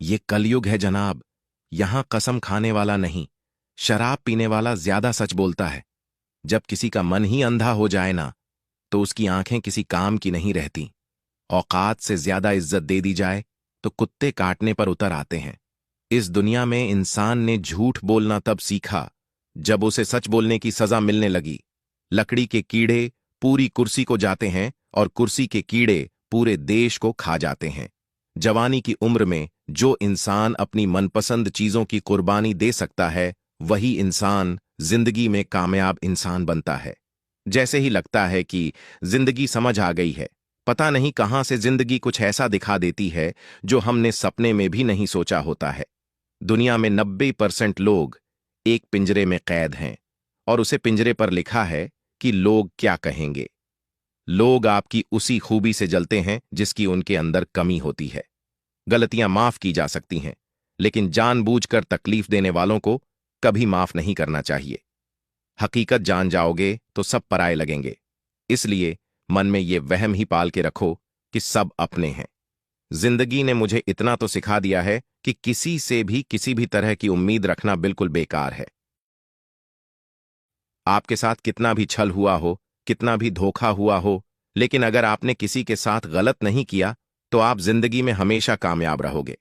ये कलयुग है जनाब। यहां कसम खाने वाला नहीं, शराब पीने वाला ज्यादा सच बोलता है। जब किसी का मन ही अंधा हो जाए ना, तो उसकी आंखें किसी काम की नहीं रहती। औकात से ज्यादा इज्जत दे दी जाए तो कुत्ते काटने पर उतर आते हैं। इस दुनिया में इंसान ने झूठ बोलना तब सीखा जब उसे सच बोलने की सजा मिलने लगी। लकड़ी के कीड़े पूरी कुर्सी को जाते हैं और कुर्सी के कीड़े पूरे देश को खा जाते हैं। जवानी की उम्र में जो इंसान अपनी मनपसंद चीजों की कुर्बानी दे सकता है, वही इंसान जिंदगी में कामयाब इंसान बनता है। जैसे ही लगता है कि जिंदगी समझ आ गई है, पता नहीं कहां से जिंदगी कुछ ऐसा दिखा देती है जो हमने सपने में भी नहीं सोचा होता है। दुनिया में 90% लोग एक पिंजरे में कैद हैं और उसे पिंजरे पर लिखा है कि लोग क्या कहेंगे। लोग आपकी उसी खूबी से जलते हैं जिसकी उनके अंदर कमी होती है। गलतियां माफ की जा सकती हैं, लेकिन जानबूझकर तकलीफ देने वालों को कभी माफ नहीं करना चाहिए। हकीकत जान जाओगे तो सब पराये लगेंगे। इसलिए मन में ये वहम ही पाल के रखो कि सब अपने हैं। जिंदगी ने मुझे इतना तो सिखा दिया है कि किसी से भी किसी भी तरह की उम्मीद रखना बिल्कुल बेकार है। आपके साथ कितना भी छल हुआ हो, कितना भी धोखा हुआ हो, लेकिन अगर आपने किसी के साथ गलत नहीं किया तो आप जिंदगी में हमेशा कामयाब रहोगे।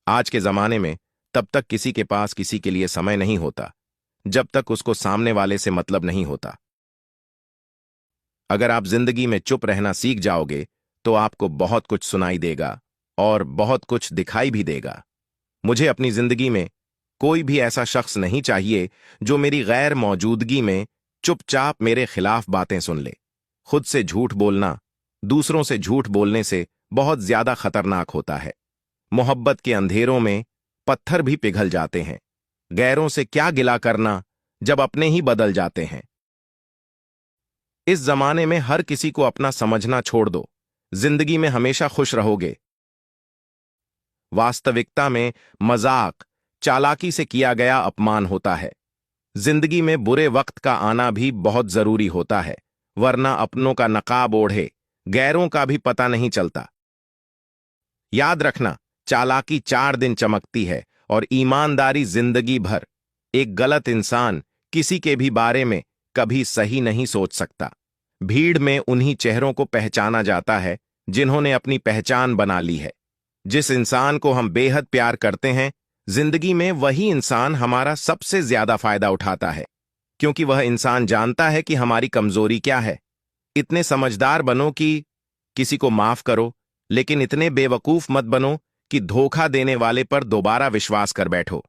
आज के जमाने में तब तक किसी के पास किसी के लिए समय नहीं होता जब तक उसको सामने वाले से मतलब नहीं होता। अगर आप जिंदगी में चुप रहना सीख जाओगे तो आपको बहुत कुछ सुनाई देगा और बहुत कुछ दिखाई भी देगा। मुझे अपनी जिंदगी में कोई भी ऐसा शख्स नहीं चाहिए जो मेरी गैर मौजूदगी में चुपचाप मेरे खिलाफ बातें सुन ले। खुद से झूठ बोलना दूसरों से झूठ बोलने से बहुत ज्यादा खतरनाक होता है। मोहब्बत के अंधेरों में पत्थर भी पिघल जाते हैं। गैरों से क्या गिला करना जब अपने ही बदल जाते हैं। इस जमाने में हर किसी को अपना समझना छोड़ दो, जिंदगी में हमेशा खुश रहोगे। वास्तविकता में मजाक, चालाकी से किया गया अपमान होता है। जिंदगी में बुरे वक्त का आना भी बहुत जरूरी होता है, वरना अपनों का नकाब ओढ़े गैरों का भी पता नहीं चलता। याद रखना, चालाकी 4 दिन चमकती है और ईमानदारी जिंदगी भर। एक गलत इंसान किसी के भी बारे में कभी सही नहीं सोच सकता। भीड़ में उन्हीं चेहरों को पहचाना जाता है जिन्होंने अपनी पहचान बना ली है। जिस इंसान को हम बेहद प्यार करते हैं, जिंदगी में वही इंसान हमारा सबसे ज्यादा फायदा उठाता है, क्योंकि वह इंसान जानता है कि हमारी कमजोरी क्या है। इतने समझदार बनो कि किसी को माफ करो, लेकिन इतने बेवकूफ मत बनो कि धोखा देने वाले पर दोबारा विश्वास कर बैठो।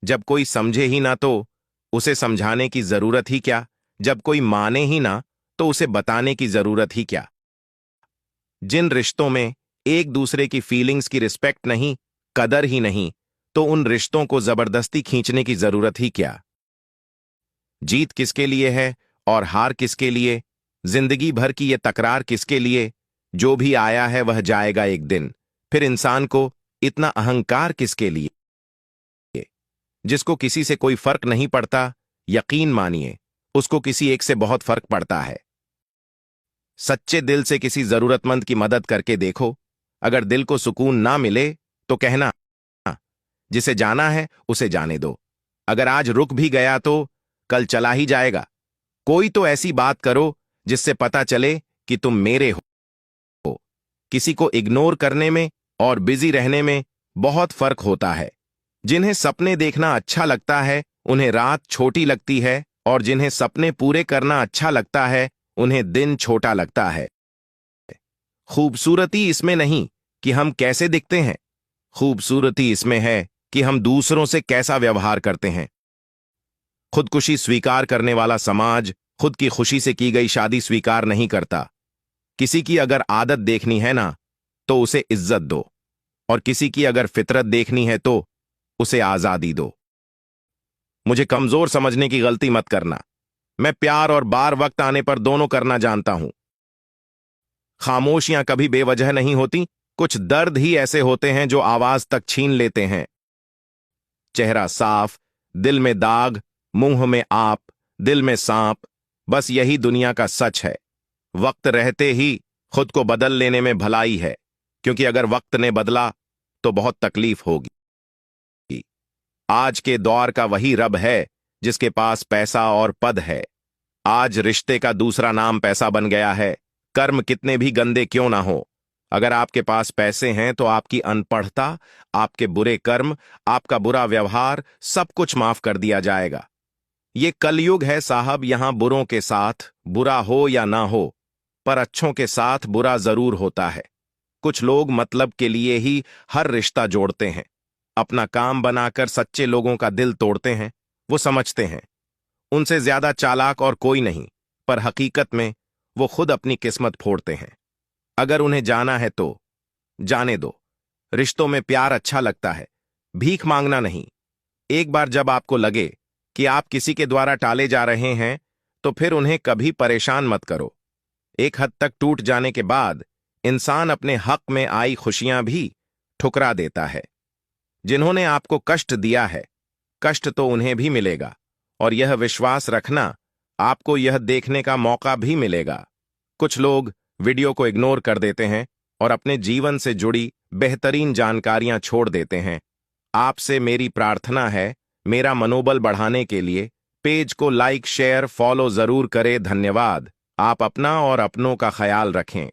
जब कोई समझे ही ना तो उसे समझाने की जरूरत ही क्या। जब कोई माने ही ना तो उसे बताने की जरूरत ही क्या। जिन रिश्तों में एक दूसरे की फीलिंग्स की रिस्पेक्ट नहीं, कदर ही नहीं, तो उन रिश्तों को जबरदस्ती खींचने की जरूरत ही क्या। जीत किसके लिए है और हार किसके लिए, जिंदगी भर की ये तकरार किसके लिए। जो भी आया है वह जाएगा एक दिन। फिर इंसान को इतना अहंकार किसके लिए। जिसको किसी से कोई फर्क नहीं पड़ता, यकीन मानिए उसको किसी एक से बहुत फर्क पड़ता है। सच्चे दिल से किसी जरूरतमंद की मदद करके देखो। अगर दिल को सुकून ना मिले तो कहना, जिसे जाना है उसे जाने दो। अगर आज रुक भी गया तो कल चला ही जाएगा। कोई तो ऐसी बात करो जिससे पता चले कि तुम मेरे हो। किसी को इग्नोर करने में और बिजी रहने में बहुत फर्क होता है। जिन्हें सपने देखना अच्छा लगता है उन्हें रात छोटी लगती है, और जिन्हें सपने पूरे करना अच्छा लगता है उन्हें दिन छोटा लगता है। खूबसूरती इसमें नहीं कि हम कैसे दिखते हैं, खूबसूरती इसमें है कि हम दूसरों से कैसा व्यवहार करते हैं। खुदकुशी स्वीकार करने वाला समाज खुद की खुशी से की गई शादी स्वीकार नहीं करता। किसी की अगर आदत देखनी है ना तो उसे इज्जत दो, और किसी की अगर फितरत देखनी है तो उसे आजादी दो। मुझे कमजोर समझने की गलती मत करना। मैं प्यार और बार वक्त आने पर दोनों करना जानता हूं। खामोशियां कभी बेवजह नहीं होती, कुछ दर्द ही ऐसे होते हैं जो आवाज तक छीन लेते हैं। चेहरा साफ, दिल में दाग, मुंह में आप, दिल में सांप, बस यही दुनिया का सच है। वक्त रहते ही खुद को बदल लेने में भलाई है। क्योंकि अगर वक्त ने बदला तो बहुत तकलीफ होगी। आज के दौर का वही रब है जिसके पास पैसा और पद है। आज रिश्ते का दूसरा नाम पैसा बन गया है। कर्म कितने भी गंदे क्यों ना हो, अगर आपके पास पैसे हैं तो आपकी अनपढ़ता, आपके बुरे कर्म, आपका बुरा व्यवहार, सब कुछ माफ कर दिया जाएगा। ये कलयुग है साहब, यहां बुरों के साथ बुरा हो या ना हो, पर अच्छों के साथ बुरा जरूर होता है। कुछ लोग मतलब के लिए ही हर रिश्ता जोड़ते हैं, अपना काम बनाकर सच्चे लोगों का दिल तोड़ते हैं। वो समझते हैं उनसे ज्यादा चालाक और कोई नहीं, पर हकीकत में वो खुद अपनी किस्मत फोड़ते हैं। अगर उन्हें जाना है तो जाने दो। रिश्तों में प्यार अच्छा लगता है, भीख मांगना नहीं। एक बार जब आपको लगे कि आप किसी के द्वारा टाले जा रहे हैं, तो फिर उन्हें कभी परेशान मत करो। एक हद तक टूट जाने के बाद इंसान अपने हक में आई खुशियां भी ठुकरा देता है। जिन्होंने आपको कष्ट दिया है, कष्ट तो उन्हें भी मिलेगा, और यह विश्वास रखना, आपको यह देखने का मौका भी मिलेगा। कुछ लोग वीडियो को इग्नोर कर देते हैं और अपने जीवन से जुड़ी बेहतरीन जानकारियां छोड़ देते हैं। आपसे मेरी प्रार्थना है, मेरा मनोबल बढ़ाने के लिए पेज को लाइक, शेयर, फॉलो जरूर करें। धन्यवाद। आप अपना और अपनों का ख्याल रखें।